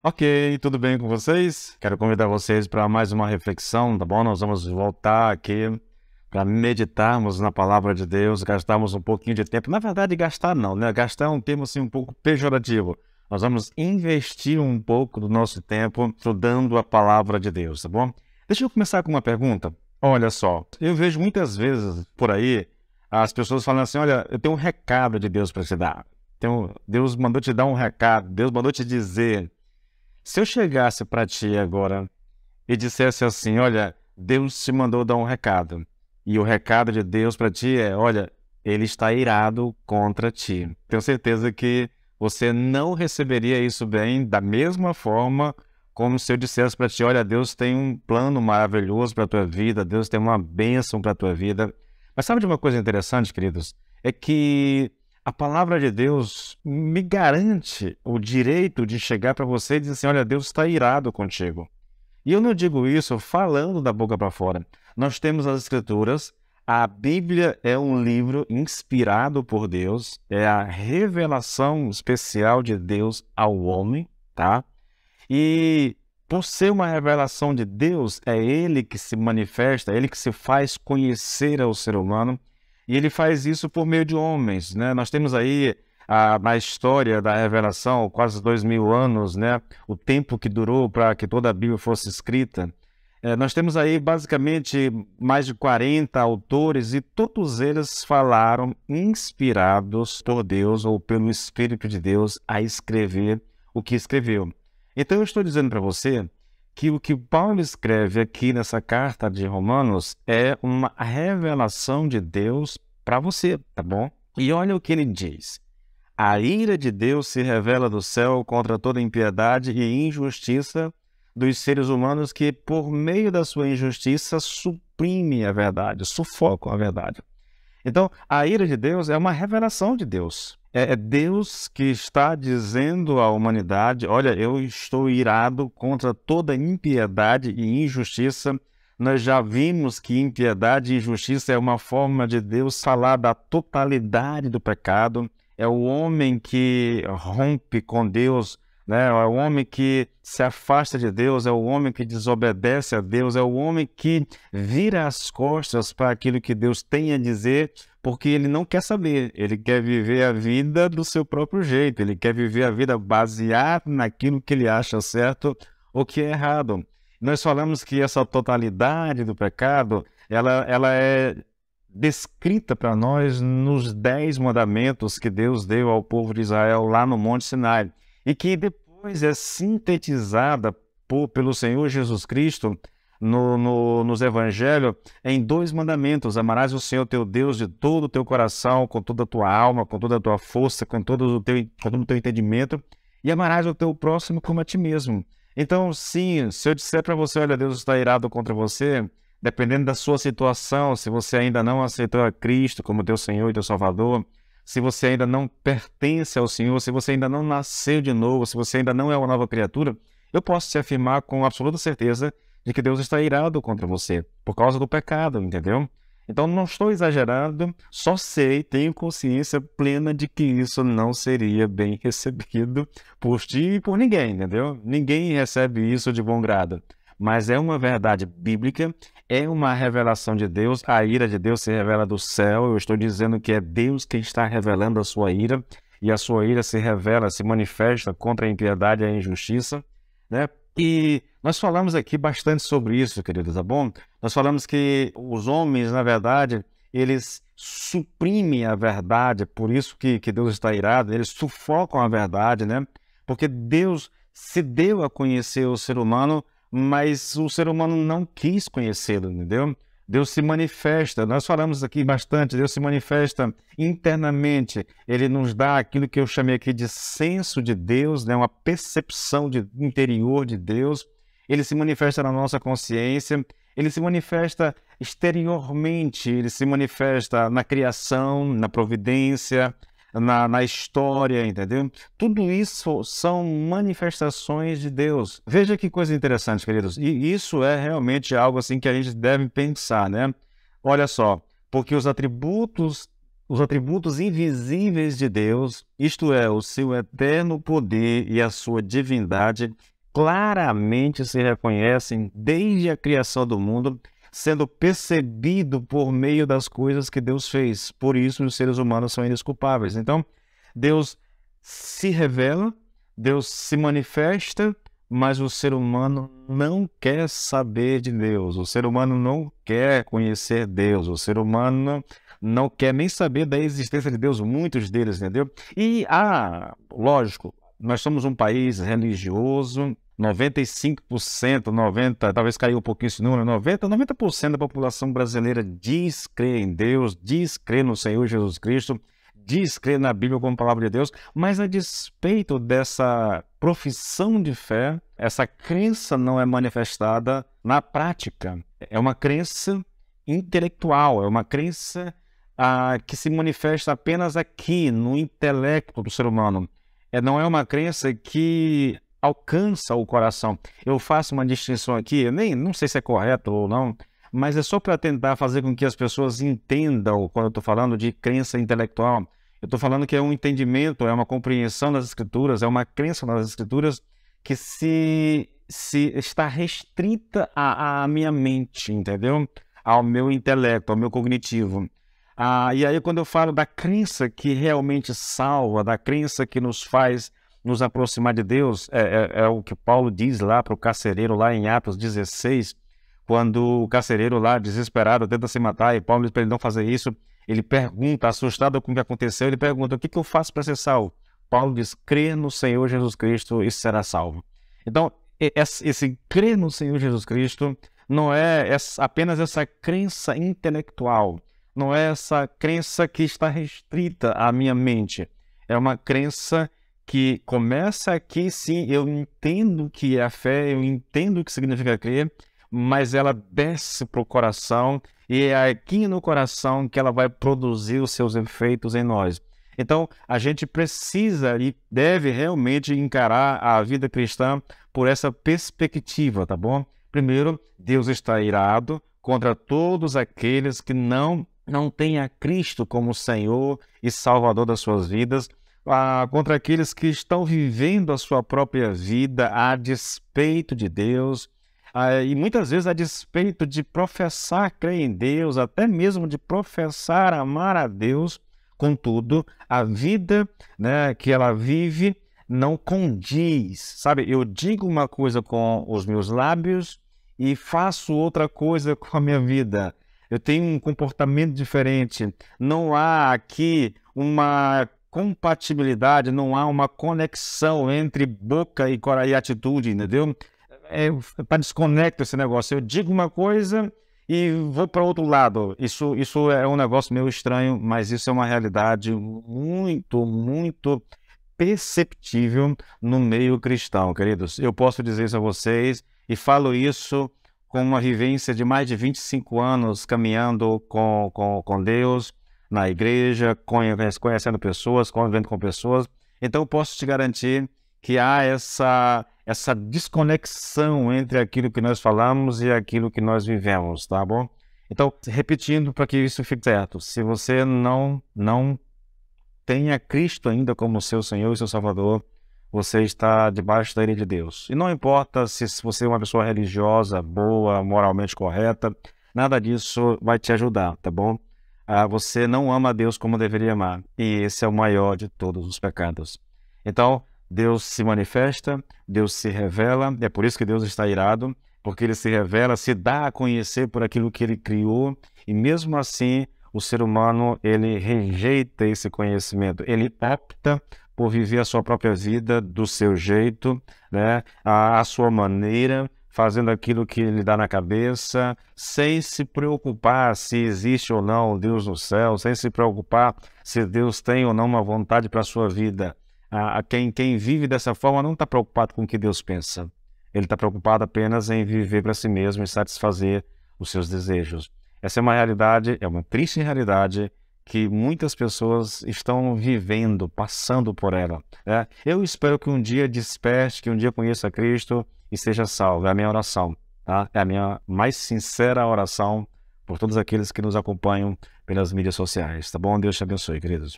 Ok, tudo bem com vocês? Quero convidar vocês para mais uma reflexão, tá bom? Nós vamos voltar aqui para meditarmos na palavra de Deus, gastarmos um pouquinho de tempo. Na verdade, gastar não, né? Gastar é um termo assim um pouco pejorativo. Nós vamos investir um pouco do nosso tempo estudando a palavra de Deus, tá bom? Deixa eu começar com uma pergunta. Olha só, eu vejo muitas vezes por aí as pessoas falando assim: olha, eu tenho um recado de Deus para te dar. Deus mandou te dar um recado, Deus mandou te dizer. Se eu chegasse para ti agora e dissesse assim: olha, Deus te mandou dar um recado, e o recado de Deus para ti é: olha, ele está irado contra ti. Tenho certeza que você não receberia isso bem da mesma forma como se eu dissesse para ti: olha, Deus tem um plano maravilhoso para a tua vida, Deus tem uma bênção para a tua vida. Mas sabe de uma coisa interessante, queridos? É que a palavra de Deus me garante o direito de chegar para você e dizer assim: olha, Deus está irado contigo. E eu não digo isso falando da boca para fora. Nós temos as Escrituras, a Bíblia é um livro inspirado por Deus, é a revelação especial de Deus ao homem, tá? E por ser uma revelação de Deus, é Ele que se manifesta, é Ele que se faz conhecer ao ser humano, e Ele faz isso por meio de homens, né? Nós temos aí na história da revelação, quase 2000 anos, né? O tempo que durou para que toda a Bíblia fosse escrita. Nós temos aí basicamente mais de 40 autores e todos eles falaram inspirados por Deus ou pelo Espírito de Deus a escrever o que escreveu. Então eu estou dizendo para você que o que Paulo escreve aqui nessa carta de Romanos é uma revelação de Deus para você, tá bom? E olha o que ele diz: a ira de Deus se revela do céu contra toda impiedade e injustiça dos seres humanos que, por meio da sua injustiça, suprimem a verdade, sufocam a verdade. Então, a ira de Deus é uma revelação de Deus. É Deus que está dizendo à humanidade: olha, eu estou irado contra toda impiedade e injustiça. Nós já vimos que impiedade e injustiça é uma forma de Deus falar da totalidade do pecado. É o homem que rompe com Deus, né? É o homem que se afasta de Deus, é o homem que desobedece a Deus, é o homem que vira as costas para aquilo que Deus tem a dizer, porque ele não quer saber, ele quer viver a vida do seu próprio jeito, ele quer viver a vida baseada naquilo que ele acha certo ou que é errado. Nós falamos que essa totalidade do pecado, ela é descrita para nós nos 10 mandamentos que Deus deu ao povo de Israel lá no Monte Sinai, e que depois é sintetizada pelo Senhor Jesus Cristo nos Evangelhos em 2 mandamentos: amarás o Senhor teu Deus de todo o teu coração, com toda a tua alma, com toda a tua força, com todo o teu entendimento, e amarás o teu próximo como a ti mesmo. Então, sim, se eu disser para você: olha, Deus está irado contra você, dependendo da sua situação, se você ainda não aceitou a Cristo como teu Senhor e teu Salvador, se você ainda não pertence ao Senhor, se você ainda não nasceu de novo, se você ainda não é uma nova criatura, eu posso te afirmar com absoluta certeza de que Deus está irado contra você, por causa do pecado, entendeu? Então não estou exagerando, só sei, tenho consciência plena de que isso não seria bem recebido por ti e por ninguém, entendeu? Ninguém recebe isso de bom grado. Mas é uma verdade bíblica, é uma revelação de Deus. A ira de Deus se revela do céu. Eu estou dizendo que é Deus quem está revelando a sua ira, e a sua ira se revela, se manifesta contra a impiedade e a injustiça, né? E nós falamos aqui bastante sobre isso, queridos, tá bom? Nós falamos que os homens, na verdade, eles suprimem a verdade, por isso que Deus está irado, eles sufocam a verdade, né? Porque Deus se deu a conhecer o ser humano, mas o ser humano não quis conhecê-lo, entendeu? Deus se manifesta, nós falamos aqui bastante, Deus se manifesta internamente, Ele nos dá aquilo que eu chamei aqui de senso de Deus, né? Uma percepção interior de Deus. Ele se manifesta na nossa consciência, Ele se manifesta exteriormente, Ele se manifesta na criação, na providência, na história, entendeu? Tudo isso são manifestações de Deus. Veja que coisa interessante, queridos. E isso é realmente algo assim que a gente deve pensar, né? Olha só, porque os atributos os atributos invisíveis de Deus, isto é, o seu eterno poder e a sua divindade, claramente se reconhecem desde a criação do mundo, sendo percebido por meio das coisas que Deus fez. Por isso, os seres humanos são indesculpáveis. Então, Deus se revela, Deus se manifesta, mas o ser humano não quer saber de Deus. O ser humano não quer conhecer Deus. O ser humano não quer nem saber da existência de Deus, muitos deles, entendeu? E, lógico, nós somos um país religioso, 95%, 90%, talvez caiu um pouquinho esse número, 90% da população brasileira diz crer em Deus, diz crer no Senhor Jesus Cristo, diz crer na Bíblia como palavra de Deus, mas a despeito dessa profissão de fé, essa crença não é manifestada na prática. É uma crença intelectual, é uma crença que se manifesta apenas aqui, no intelecto do ser humano. Não é uma crença que alcança o coração. Eu faço uma distinção aqui, eu não sei se é correto ou não, mas é só para tentar fazer com que as pessoas entendam quando eu estou falando de crença intelectual. Eu estou falando que é um entendimento, é uma compreensão das Escrituras, é uma crença nas Escrituras que se está restrita à minha mente, entendeu? Ao meu intelecto, ao meu cognitivo. E aí quando eu falo da crença que realmente salva, da crença que nos faz nos aproximar de Deus, é o que Paulo diz lá para o carcereiro, lá em Atos 16, quando o carcereiro lá, desesperado, tenta se matar, e Paulo diz para ele não fazer isso, ele pergunta, assustado com o que aconteceu, ele pergunta, o que eu faço para ser salvo? Paulo diz, crê no Senhor Jesus Cristo e será salvo. Então, esse crer no Senhor Jesus Cristo não é apenas essa crença intelectual, não é essa crença que está restrita à minha mente, é uma crença que começa aqui, sim, eu entendo o que é a fé, eu entendo o que significa crer, mas ela desce para o coração e é aqui no coração que ela vai produzir os seus efeitos em nós. Então, a gente precisa e deve realmente encarar a vida cristã por essa perspectiva, tá bom? Primeiro, Deus está irado contra todos aqueles que não têm a Cristo como Senhor e Salvador das suas vidas, contra aqueles que estão vivendo a sua própria vida a despeito de Deus, e muitas vezes a despeito de professar crer em Deus, até mesmo de professar amar a Deus. Contudo, a vida, né, que ela vive não condiz, sabe? Eu digo uma coisa com os meus lábios e faço outra coisa com a minha vida. Eu tenho um comportamento diferente. Não há aqui uma compatibilidade, não há uma conexão entre boca e atitude, entendeu? Tá desconecto esse negócio. Eu digo uma coisa e vou para outro lado. Isso é um negócio meio estranho, mas isso é uma realidade muito, muito perceptível no meio cristão, queridos. Eu posso dizer isso a vocês e falo isso com uma vivência de mais de 25 anos caminhando com Deus, na igreja, conhecendo pessoas, convivendo com pessoas. Então eu posso te garantir que há essa desconexão entre aquilo que nós falamos e aquilo que nós vivemos, tá bom? Então, repetindo para que isso fique certo, se você não tem a Cristo ainda como seu Senhor e seu Salvador, você está debaixo da ira de Deus. E não importa se você é uma pessoa religiosa, boa, moralmente correta, nada disso vai te ajudar, tá bom? Você não ama a Deus como deveria amar, e esse é o maior de todos os pecados. Então, Deus se manifesta, Deus se revela, é por isso que Deus está irado, porque Ele se revela, se dá a conhecer por aquilo que Ele criou, e mesmo assim, o ser humano, ele rejeita esse conhecimento, ele opta por viver a sua própria vida do seu jeito, né, à sua maneira, fazendo aquilo que lhe dá na cabeça, sem se preocupar se existe ou não Deus no céu, sem se preocupar se Deus tem ou não uma vontade para a sua vida. Quem vive dessa forma não está preocupado com o que Deus pensa. Ele está preocupado apenas em viver para si mesmo e satisfazer os seus desejos. Essa é uma realidade, é uma triste realidade que muitas pessoas estão vivendo, passando por ela, né? Eu espero que um dia desperte, que um dia conheça Cristo e seja salvo. É a minha oração, tá? É a minha mais sincera oração por todos aqueles que nos acompanham pelas mídias sociais, tá bom? Deus te abençoe, queridos.